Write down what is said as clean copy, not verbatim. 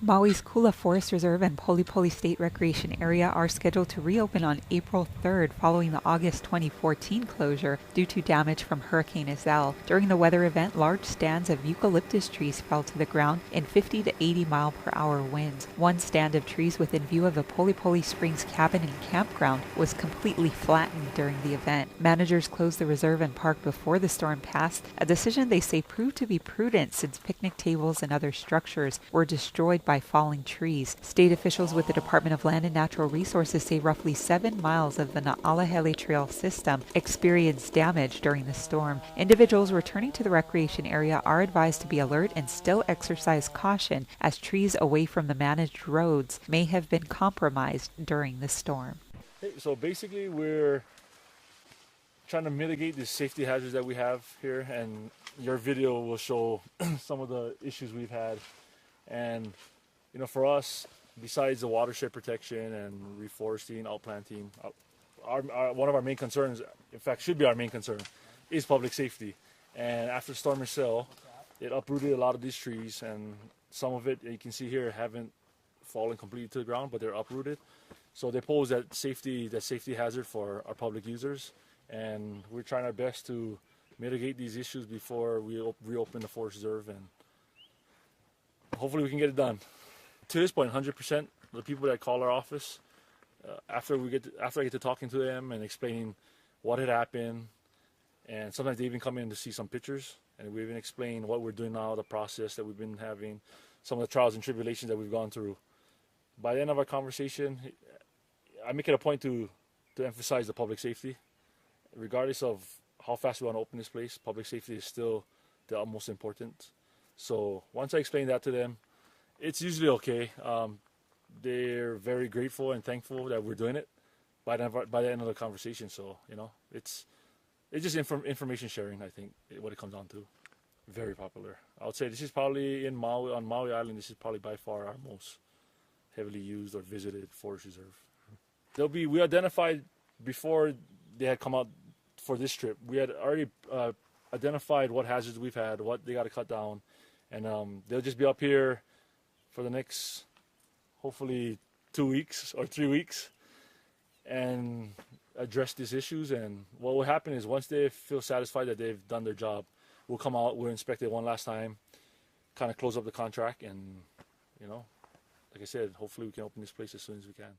Maui's Kula Forest Reserve and Polipoli State Recreation Area are scheduled to reopen on April 3rd following the August 2014 closure due to damage from Hurricane Iselle. During the weather event, large stands of eucalyptus trees fell to the ground in 50 to 80 mile per hour winds. One stand of trees within view of the Polipoli Springs cabin and campground was completely flattened during the event. Managers closed the reserve and park before the storm passed, a decision they say proved to be prudent since picnic tables and other structures were destroyed by falling trees. State officials with the Department of Land and Natural Resources say roughly 7 miles of the Na'alahele Trail system experienced damage during the storm. Individuals returning to the recreation area are advised to be alert and still exercise caution as trees away from the managed roads may have been compromised during the storm. So basically we're trying to mitigate the safety hazards that we have here, and your video will show some of the issues we've had. And you know, for us, besides the watershed protection and reforesting, outplanting, one of our main concerns, in fact should be our main concern, is public safety. And after Storm Iselle, it uprooted a lot of these trees, and some of it, you can see here, haven't fallen completely to the ground, but they're uprooted. So they pose that safety hazard for our public users, and we're trying our best to mitigate these issues before we reopen the forest reserve, and hopefully we can get it done. To this point, 100% the people that call our office, after I get to talking to them and explaining what had happened, and sometimes they even come in to see some pictures, and we even explain what we're doing now, the process that we've been having, some of the trials and tribulations that we've gone through. By the end of our conversation, I make it a point to emphasize the public safety. Regardless of how fast we want to open this place, public safety is still the utmost important. So once I explain that to them, it's usually okay. They're very grateful and thankful that we're doing it by the end of the conversation. So, you know, it's just information sharing, I think, what it comes down to. Very popular. I would say this is probably on Maui Island, this is probably by far our most heavily used or visited forest reserve. We identified before they had come out for this trip, we had already identified what hazards we've had, what they got to cut down, and they'll just be up here for the next, hopefully, 2 weeks or 3 weeks, and address these issues. And what will happen is once they feel satisfied that they've done their job, we'll come out, we'll inspect it one last time, kind of close up the contract, and, you know, like I said, hopefully we can open this place as soon as we can.